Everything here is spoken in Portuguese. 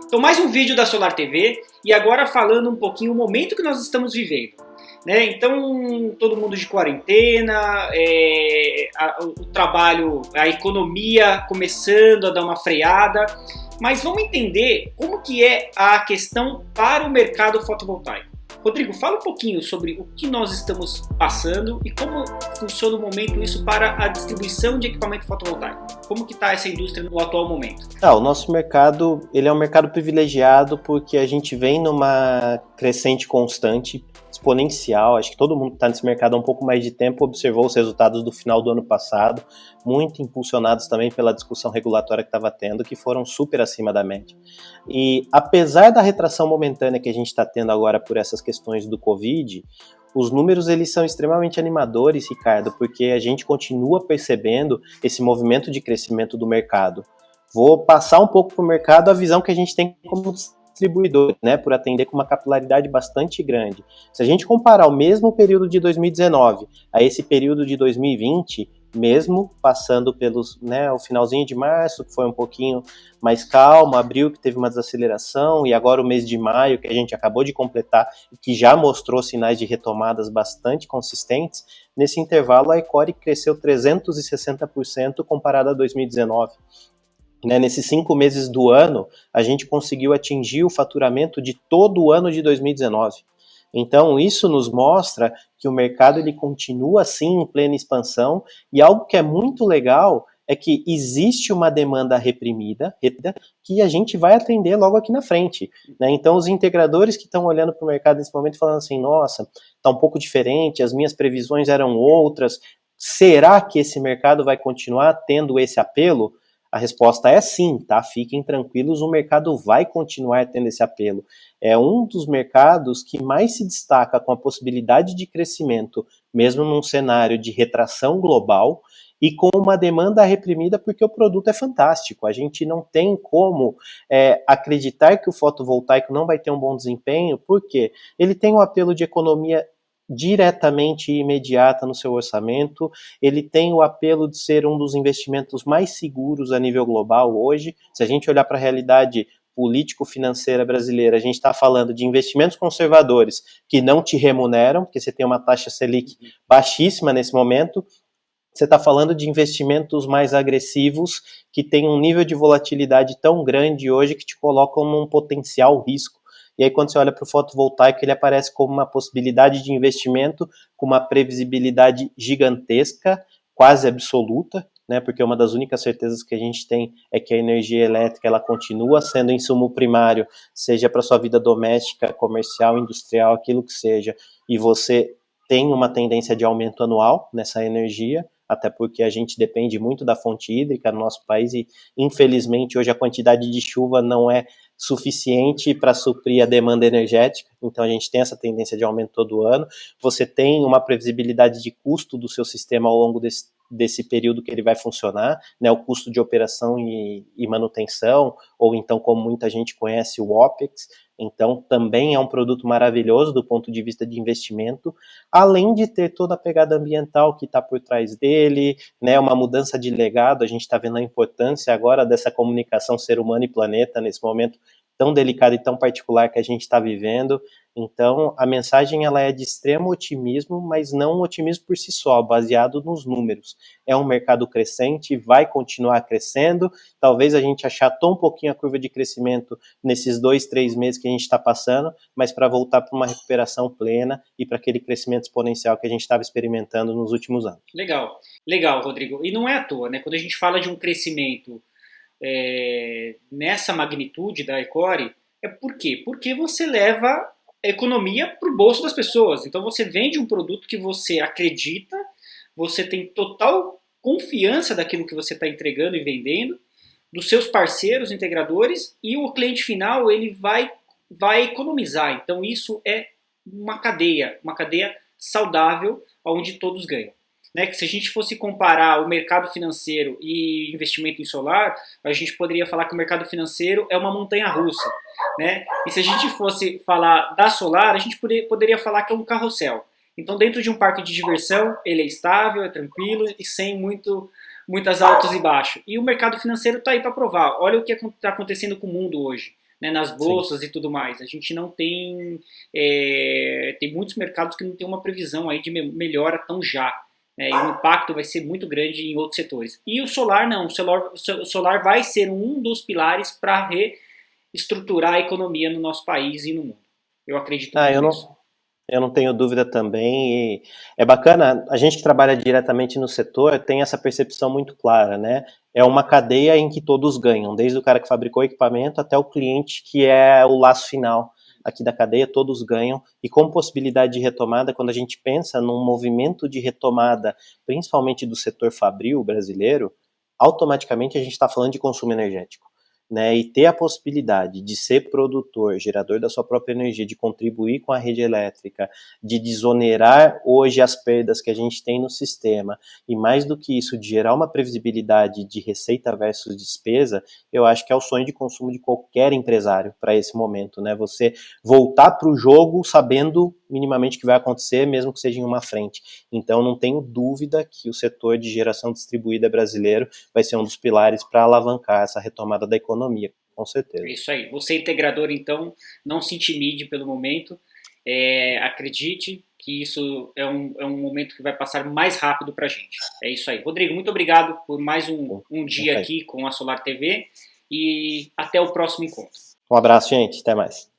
Então, mais um vídeo da Solar TV e agora falando um pouquinho o momento que nós estamos vivendo. Né? Então, todo mundo de quarentena, o trabalho, a economia começando a dar uma freada. Mas vamos entender como que é a questão para o mercado fotovoltaico. Rodrigo, fala um pouquinho sobre o que nós estamos passando e como funciona no momento isso para a distribuição de equipamento fotovoltaico. Como que está essa indústria no atual momento? O nosso mercado ele é um mercado privilegiado porque a gente vem numa crescente constante, exponencial. Acho que todo mundo que está nesse mercado há um pouco mais de tempo observou os resultados do final do ano passado, muito impulsionados também pela discussão regulatória que estava tendo, que foram super acima da média. E apesar da retração momentânea que a gente está tendo agora por essas questões do Covid, os números eles são extremamente animadores, Ricardo, porque a gente continua percebendo esse movimento de crescimento do mercado. Vou passar um pouco para o mercado a visão que a gente tem como distribuidor, né, por atender com uma capilaridade bastante grande. Se a gente comparar o mesmo período de 2019 a esse período de 2020, mesmo passando pelos, né, o finalzinho de março, que foi um pouquinho mais calmo, abril, que teve uma desaceleração, e agora o mês de maio, que a gente acabou de completar, e que já mostrou sinais de retomadas bastante consistentes, nesse intervalo a Ecore cresceu 360% comparado a 2019. Nesses 5 meses do ano, a gente conseguiu atingir o faturamento de todo o ano de 2019. Então, isso nos mostra que o mercado ele continua, sim, em plena expansão, e algo que é muito legal é que existe uma demanda reprimida, que a gente vai atender logo aqui na frente. Né? Então, os integradores que estão olhando para o mercado nesse momento falando assim, nossa, está um pouco diferente, as minhas previsões eram outras, será que esse mercado vai continuar tendo esse apelo? A resposta é sim, tá? Fiquem tranquilos, o mercado vai continuar tendo esse apelo. É um dos mercados que mais se destaca com a possibilidade de crescimento, mesmo num cenário de retração global, e com uma demanda reprimida porque o produto é fantástico. A gente não tem como acreditar que o fotovoltaico não vai ter um bom desempenho, porque ele tem um apelo de economia diretamente e imediata no seu orçamento, ele tem o apelo de ser um dos investimentos mais seguros a nível global hoje. Se a gente olhar para a realidade político-financeira brasileira, a gente está falando de investimentos conservadores que não te remuneram, porque você tem uma taxa Selic baixíssima nesse momento. Você está falando de investimentos mais agressivos que têm um nível de volatilidade tão grande hoje que te colocam num potencial risco. E aí, quando você olha para o fotovoltaico, ele aparece como uma possibilidade de investimento com uma previsibilidade gigantesca, quase absoluta, né? Porque uma das únicas certezas que a gente tem é que a energia elétrica ela continua sendo insumo primário, seja para sua vida doméstica, comercial, industrial, aquilo que seja, e você tem uma tendência de aumento anual nessa energia, até porque a gente depende muito da fonte hídrica no nosso país e, infelizmente, hoje a quantidade de chuva não é suficiente para suprir a demanda energética, então a gente tem essa tendência de aumento todo ano. Você tem uma previsibilidade de custo do seu sistema ao longo desse período que ele vai funcionar, né, o custo de operação e manutenção, ou então, como muita gente conhece, o OPEX. Então, também é um produto maravilhoso do ponto de vista de investimento, além de ter toda a pegada ambiental que está por trás dele, né, uma mudança de legado. A gente está vendo a importância agora dessa comunicação ser humano e planeta nesse momento tão delicado e tão particular que a gente está vivendo. Então, a mensagem ela é de extremo otimismo, mas não um otimismo por si só, baseado nos números. É um mercado crescente, vai continuar crescendo. Talvez a gente achatou um pouquinho a curva de crescimento nesses 2, 3 meses que a gente está passando, mas para voltar para uma recuperação plena e para aquele crescimento exponencial que a gente estava experimentando nos últimos anos. Legal, legal, Rodrigo. E não é à toa, né? Quando a gente fala de um crescimento nessa magnitude da Ecore, é por quê? Porque você leva a economia para o bolso das pessoas. Então você vende um produto que você acredita, você tem total confiança daquilo que você está entregando e vendendo, dos seus parceiros integradores, e o cliente final ele vai economizar. Então isso é uma cadeia saudável onde todos ganham. Né, que se a gente fosse comparar o mercado financeiro e investimento em solar, a gente poderia falar que o mercado financeiro é uma montanha-russa. Né? E se a gente fosse falar da solar, a gente poderia falar que é um carrossel. Então, dentro de um parque de diversão, ele é estável, é tranquilo e sem muitas altos e baixos. E o mercado financeiro está aí para provar. Olha o que está acontecendo com o mundo hoje. né, nas Sim. bolsas e tudo mais. A gente não tem, tem muitos mercados que não tem uma previsão aí de melhora tão já. Né, e o impacto vai ser muito grande em outros setores. E o solar não, o solar vai ser um dos pilares para reestruturar a economia no nosso país e no mundo. Eu acredito Ah, muito nisso. eu não tenho dúvida também. E é bacana, a gente que trabalha diretamente no setor tem essa percepção muito clara, né? É uma cadeia em que todos ganham, desde o cara que fabricou o equipamento até o cliente que é o laço final aqui da cadeia, todos ganham. E com possibilidade de retomada, quando a gente pensa num movimento de retomada, principalmente do setor fabril brasileiro, automaticamente a gente está falando de consumo energético. Né, e ter a possibilidade de ser produtor, gerador da sua própria energia, de contribuir com a rede elétrica, de desonerar hoje as perdas que a gente tem no sistema, e mais do que isso, de gerar uma previsibilidade de receita versus despesa, eu acho que é o sonho de consumo de qualquer empresário para esse momento, né? Você voltar para o jogo sabendo minimamente o que vai acontecer, mesmo que seja em uma frente. Então, não tenho dúvida que o setor de geração distribuída brasileiro vai ser um dos pilares para alavancar essa retomada da economia, com É certeza. isso aí. Você integrador, então, não se intimide pelo momento. Acredite que isso é um momento que vai passar mais rápido para a gente. É isso aí. Rodrigo, muito obrigado por mais um dia Ok. aqui com a Solar TV e até o próximo encontro. Um abraço, gente. Até mais.